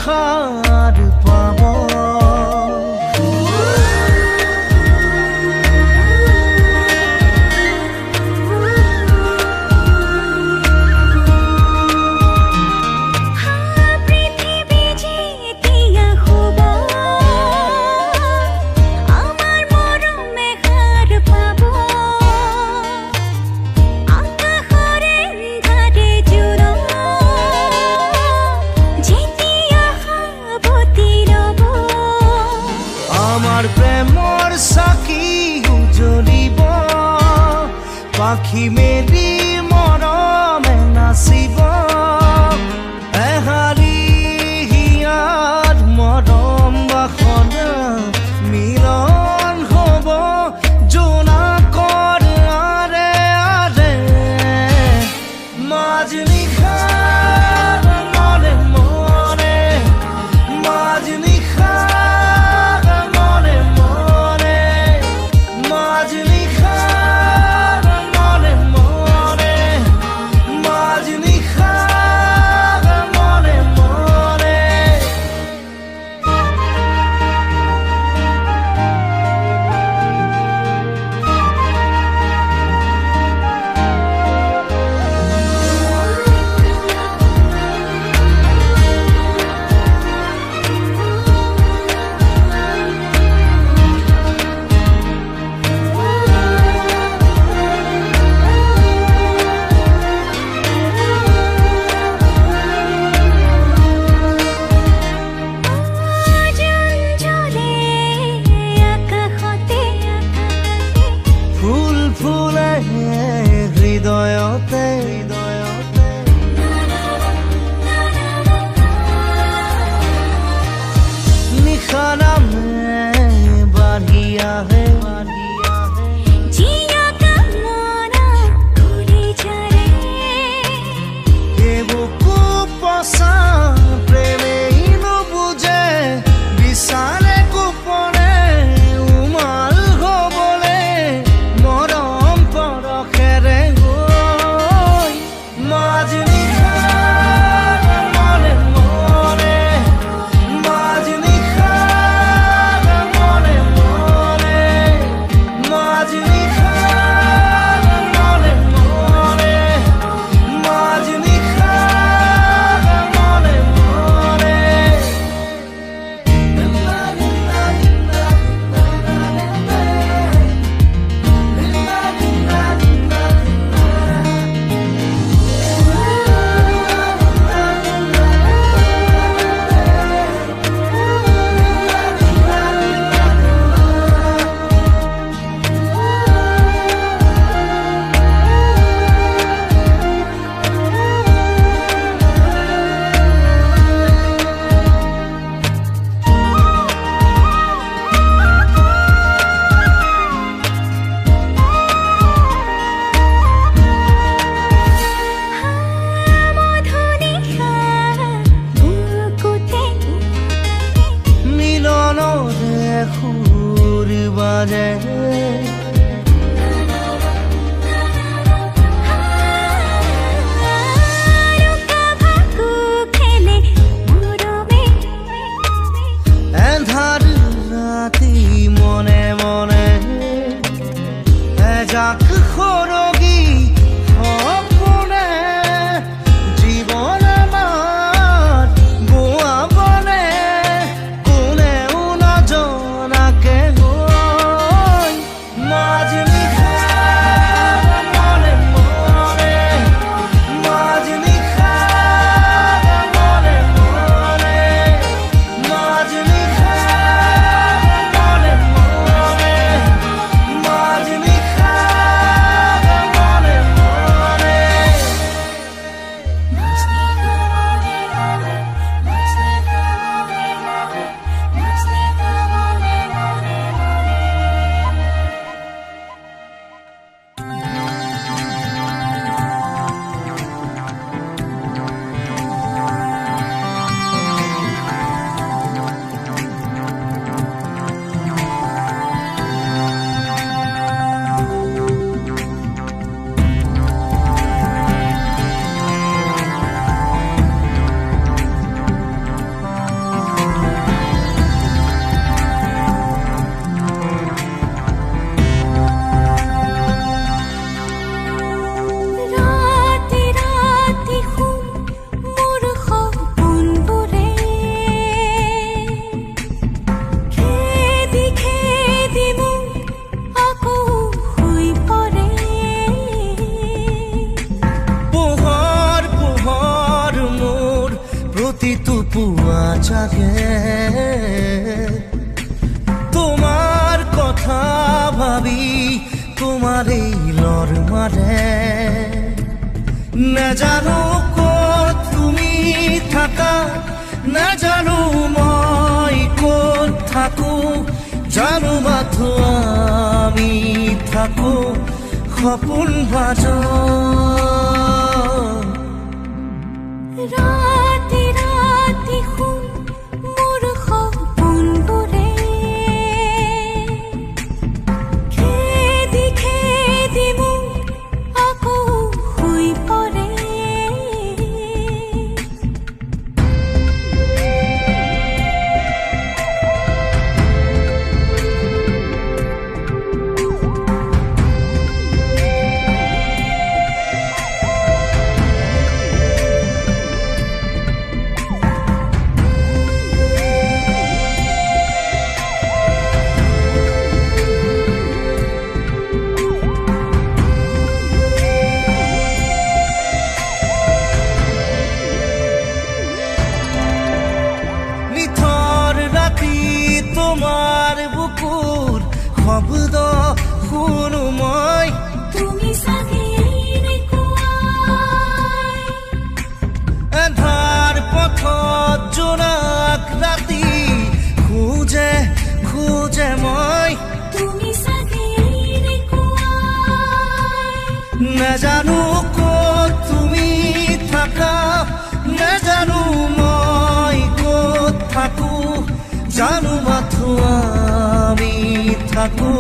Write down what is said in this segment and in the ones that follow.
আশাৰ পাব প্ৰেমৰ চাকি উজ্বলিব পাখি মেলি মৰমে নাচিব এহাৰি হিয়াত মৰম বাসনা মিলন হ'ব জোনাকৰ আৰে আৰে মাজ নিশাৰ মনে মনে মাজ নিশাৰ মনে মনে লাগে তোমার কথা ভাবি তোমার এই লর মারে না জানো ক'ত তুমি থাকা না জানো মই ক'ত থাকো জানো মাথো আমি থাকো সপোন মাজত ৰাতি ৰাতি শুন মোৰ সপোনবোৰে খেদি খেদি মোক আকৌ শুই পৰে তোমাৰ বুকুৰ শব্দ শুনো মই তুমি চাগে এনেকুৱাই এন্ধাৰ পথত জোনাক ৰাতি খোজে খোজে মই তুমি চাগে এনেকুৱাই নাজানো ক'ত তুমি থাকা নাজানো মই ক'ত থাকো জানো মাথো আমি থাকো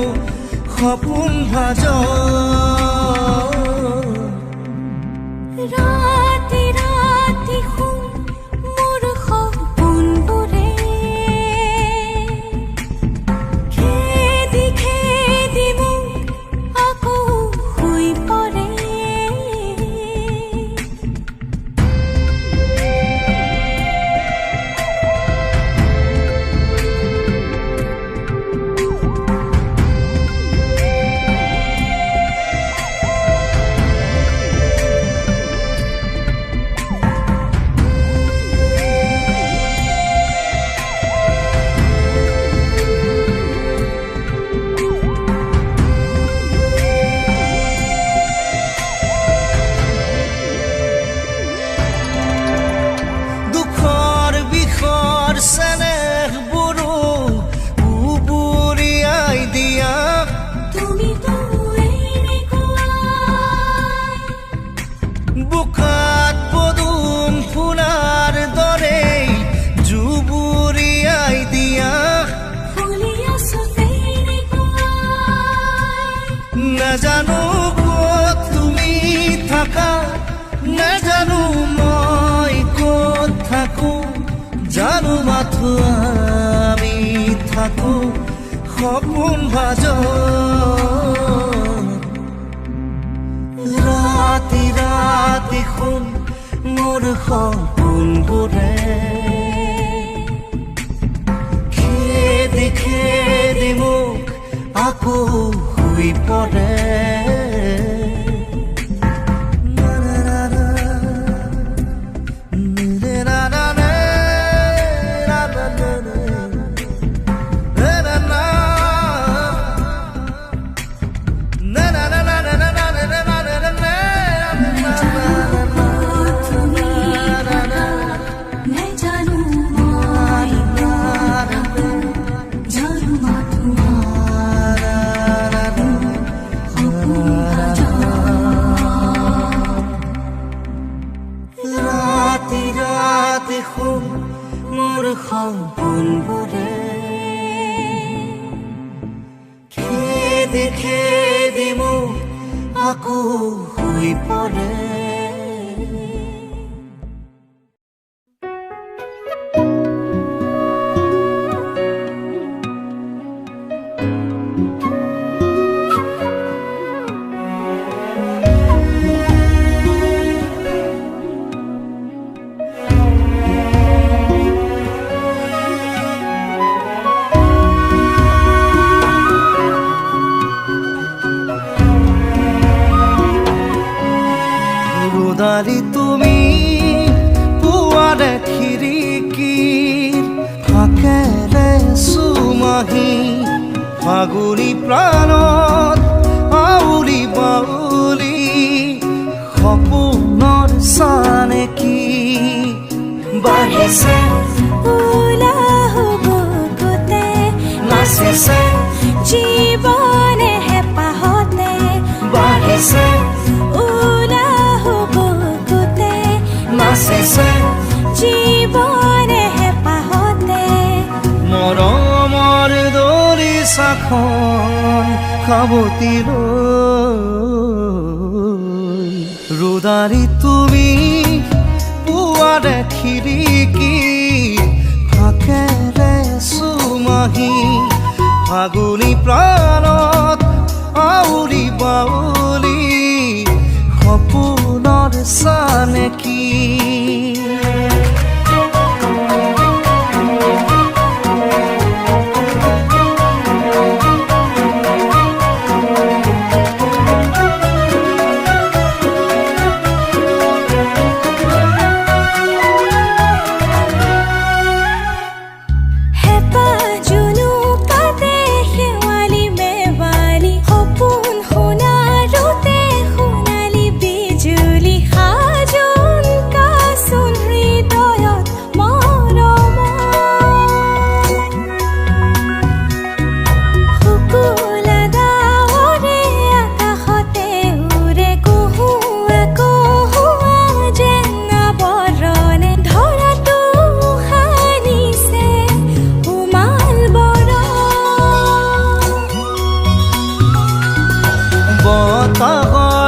সপোন মাজত ৰাতি ৰাতি শুন মোৰ সপোনবোৰে খেদি খেদি মোক আকৌ শুই পৰে দুখৰ বিষৰ চেনেহবোৰো উবুৰিয়াই দিয়া তুমিতো এনেকুৱাই বোকাত পদুম ফুলাৰ দৰে জুবুৰিয়াই দিয়া ফুলি আছো এনেকুৱাই নাজানো ক'ত তুমি থাকা নাজানো মই ক'ত থাকো জানো মাথো আমি থাকো সপোন মাজত ৰাতি ৰাতি শুন মোৰ সপোনবোৰে খেদি খেদি মোক আকৌ শুই পৰে তুমি থাকা নেজানো মই ক'ত থাকো জানো মাথো সপোন মাজত ৰাতি ৰাতি শুন মোৰ সপোনবোৰে খেদি খেদি মোক আকৌ শুই পৰে ফাগুনী প্ৰাণত আউলি বাউলি সপোনৰ চানে কি বাঢ়িছে নাচিছে জীৱনে হেঁপাহতে বাঢ়িছে উলাহবুকুতে নাচিছে জীৱনে হেঁপাহতে মৰমৰ দলিচাখন সাৱটি লৈ ৰোদাৰি তুমি পুৱাৰে খিৰিকী ফাকেৰে চুমাহি ফাগুনী প্ৰাণত আউলি বাউলি সপোনৰ চানে কি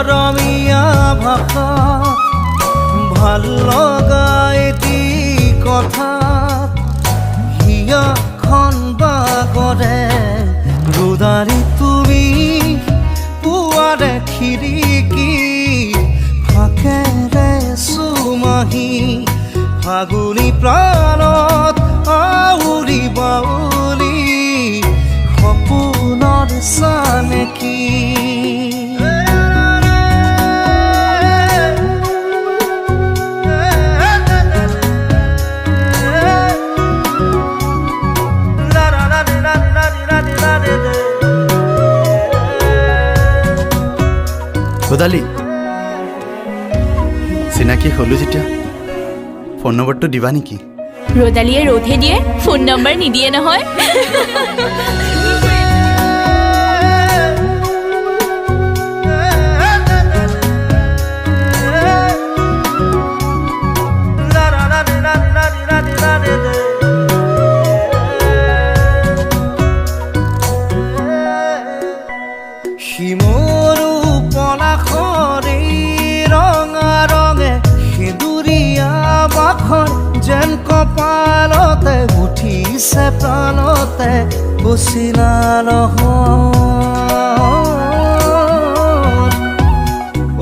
গৰমীয়া ভাষা ভাল লগা এটি কথা হিয়াখন বাগৰে ৰোদাৰি তুমি পুৱাৰে খিৰিকী ফাকেৰে চুমাহি ফাগুনী প্ৰাণত আউলি বাউলি সপোনৰ চানে কি ৰোদালি চিনাকি হলো যেতিয়া ফোন নম্বৰটো দিবা নেকি ৰোদালিয়ে ৰোধে দিয়ে ফোন নম্বৰ নিদিয়ে নহয় শিমৰু পলাশৰে ৰঙা ৰঙে সেঁদুৰীয়া বাখৰ যেন কপালতে উঠিছে প্ৰাণতে বচিলা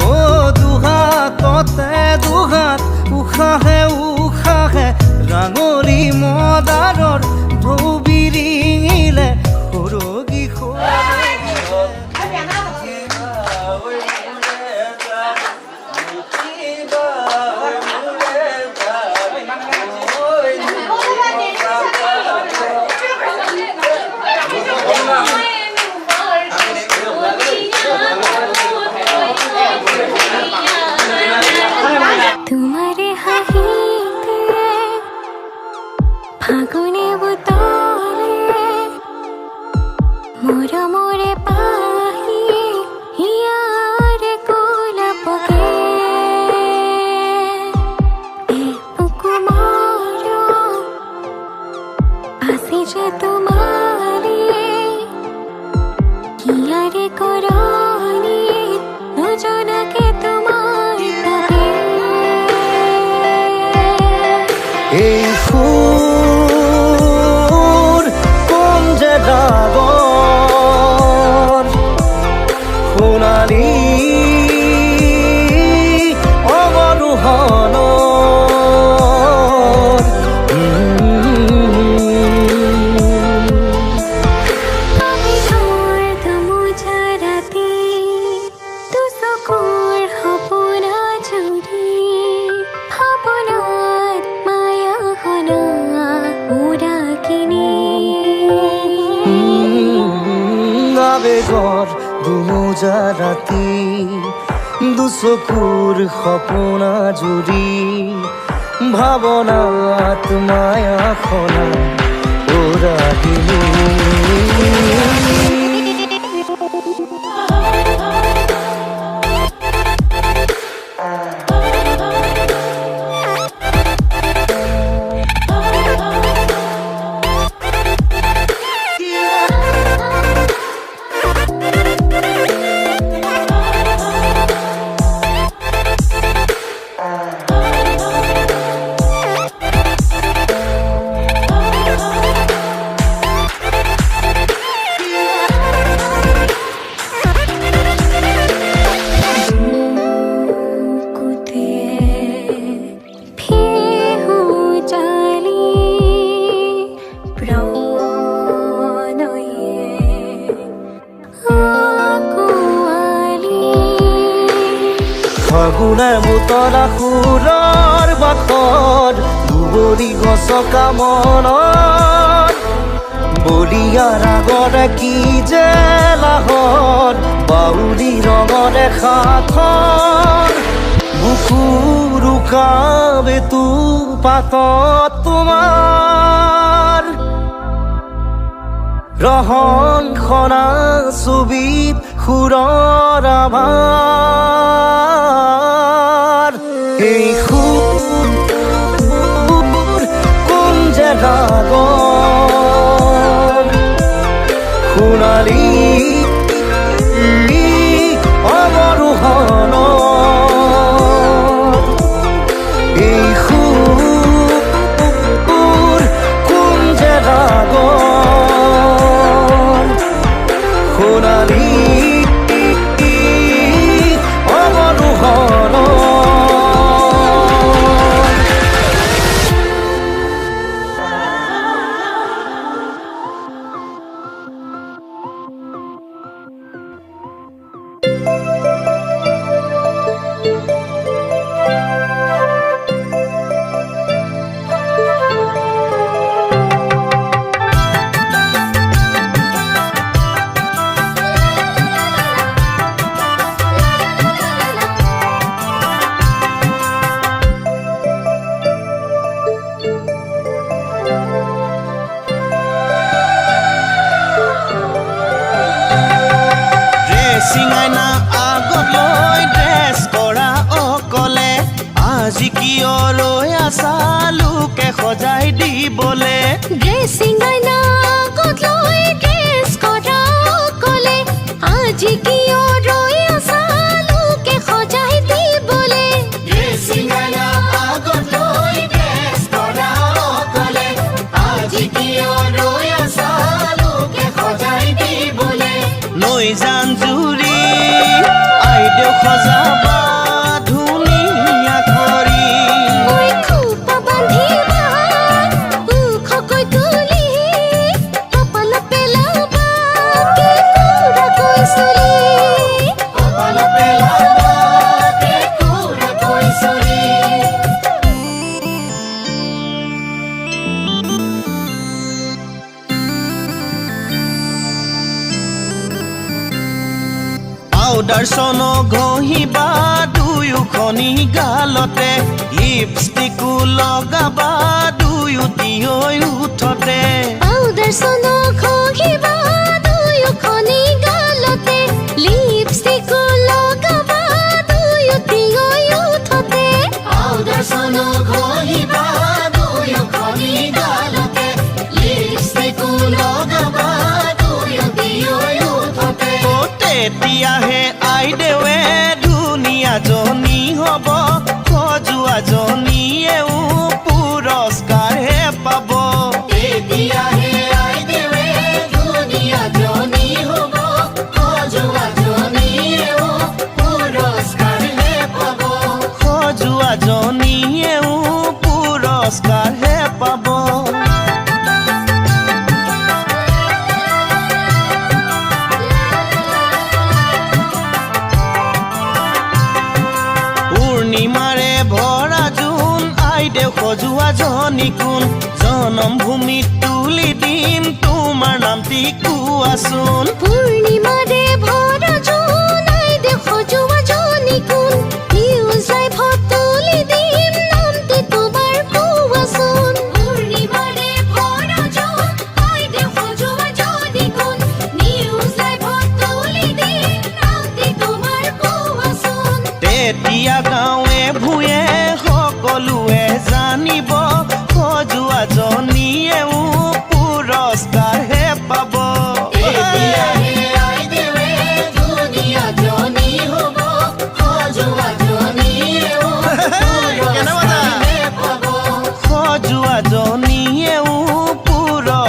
অ দুহাততে দুহাত উশাহে উশাহে ৰাঙলী মদাৰৰ ঢৌ বিৰিঙিলে সৰগী তোমাৰে হাহিতে ফাগুনে বুতলে মৰমৰে পাহি হিয়াৰে কোলাপকে কুমাৰ আসি যে তোমাৰে হিয়াৰে কৰনি নজনাকে তোমাৰ পাবে এই সুৰ কোন যে ডাগৰ সোণালী অৱৰোহণৰ আমি তোৰ তমোজা ৰাতি তু চকুৰ সপোনা জুৰি সপোনত মায়া সেউজা ৰাতি দুচকুৰ সপোনা জুৰি ভাৱনাত মায়াখনা উৰাহিনী ফাগুনে বুতৰা সুৰৰ বাখত দুবৰি গছকা মনত বলিয়াৰ আগতে কি যে লাহত বাউলি ৰঙৰে সাথৰ বুকু ৰুকাবে তু পাতত তোমাৰ ৰহন খনা ছবিত সুৰৰ আভাৰ এই সুৰ কোন যে ৰাগৰ সোণালী অৱৰোহণ এই সুৰ কোন যে ৰাগৰ সোণালী অৱৰোহণ চিঙাইনা আগত লৈ ড্ৰেছ কৰা অকলে আজি কিয় ৰৈ আছা লোকে সজাই দিবলে ড্ৰেছিং আইনা আগত লৈ ড্ৰেছ কৰা অকলে আজি কিয় ৰৈ আছা লোকে সজাই দিবলে ড্ৰেছিং আইনা আগত লৈ ড্ৰেছ কৰা অকলে আজি কিয় ৰৈ আছা লোকে সজাই দিবলে নৈ জান জুৰি আইদেউ সজাবা ধুনীয়া কৰি মই খোপা বান্ধিবা ওখকৈ তুলি কপাল পেলাবা কেঁকুৰাকৈ চুলি কপাল পেলাবা কেঁকুৰাকৈ চুলি পাউডাৰ চন ঘঁহিবা দুয়োখনি গালতে লিপষ্টিকো লগাবা দুয়োটি হৈ উঠতে পাউডাৰ চন ঘঁহিবা দুয়োখনি গালতে লিপষ্টিকো লগাবা দুয়োটি হৈ উঠতে পাউডাৰ চন ঘঁহিবা দুয়োখনি গালতে লিপষ্টিকো লগাবা দুয়োটি হৈ উঠতে তেতিয়াহে আইদেৱে ধুনীয়া জনী হ'ব সজোৱা জনীয়েও পুৰস্কাৰহে পাব তেতিয়াহে আইদেৱে ধুনীয়া জনী হ'ব সজোৱা জনীয়েও পুৰস্কাৰহে পাব সজোৱা জনীয়েও পুৰস্কাৰহে পাব পূৰ্ণিমাৰে ভৰা জোন আইদেউ সজোৱা জনী কোন জনম ভূমিত তুলি দিম তোমাৰ নামটি কোৱাচোন পূৰ্ণিমাৰে ভৰা জোন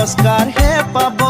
পুৰস্কাৰহে পাব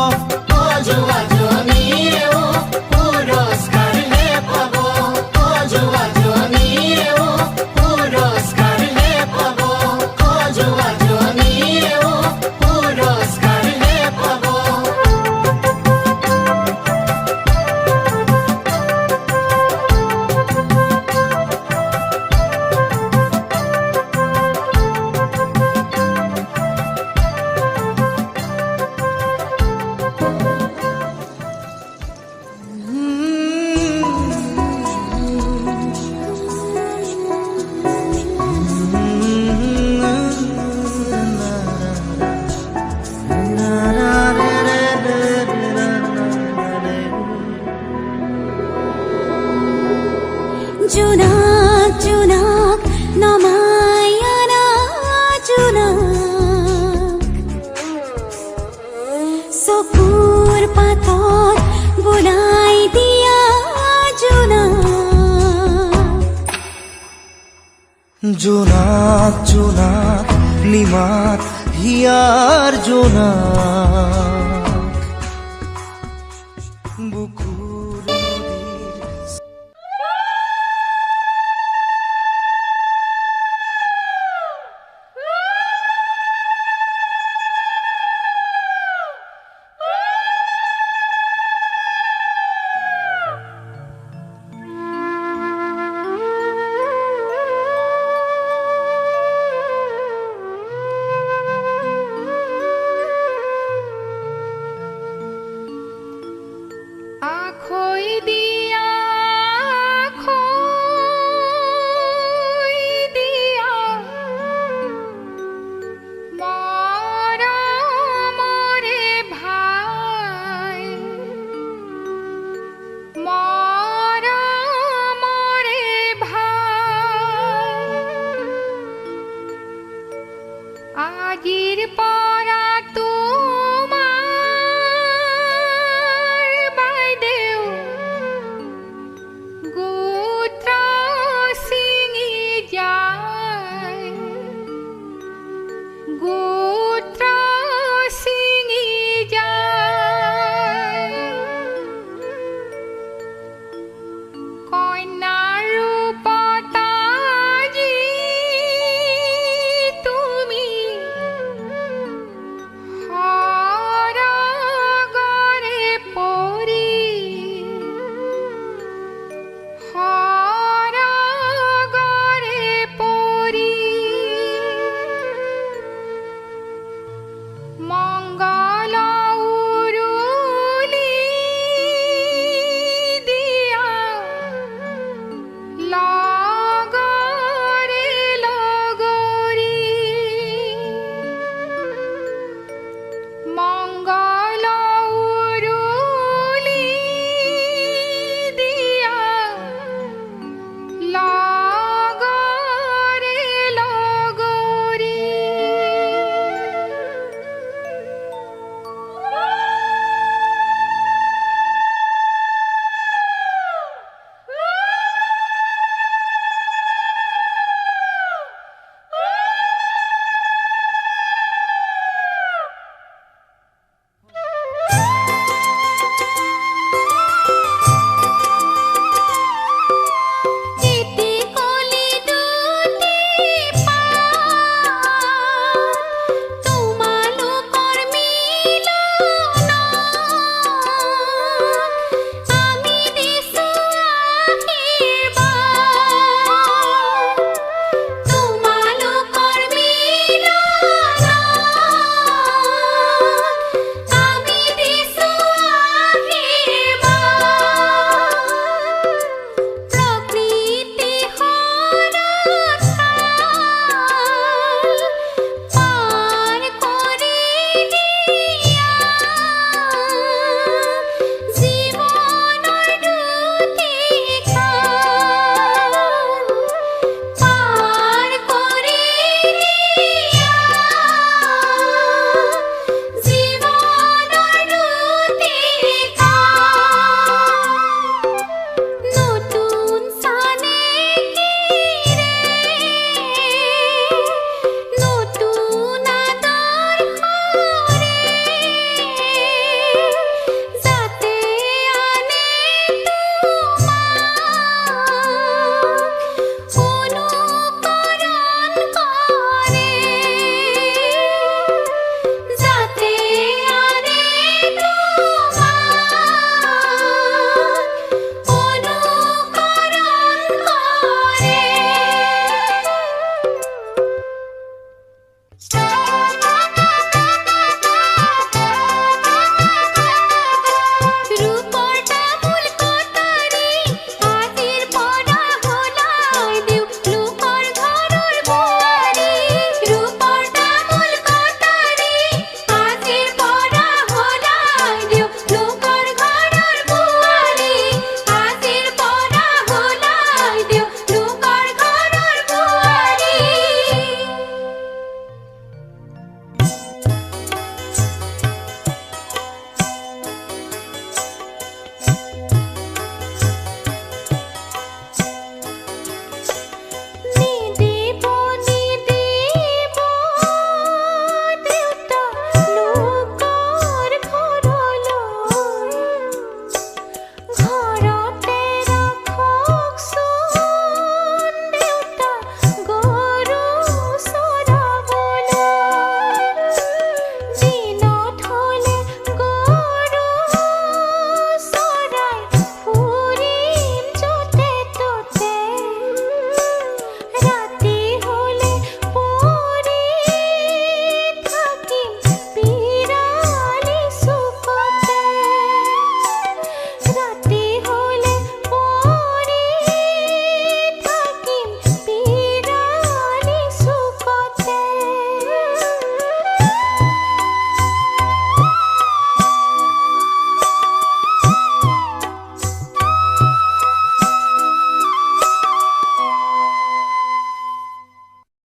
জোনাক জোনাক নমাই আনা জোনাক চকুৰ পাতত বোলাই দিয়া জোনাক জোনাক জোনাক নিমাত হিয়াৰ জোনাক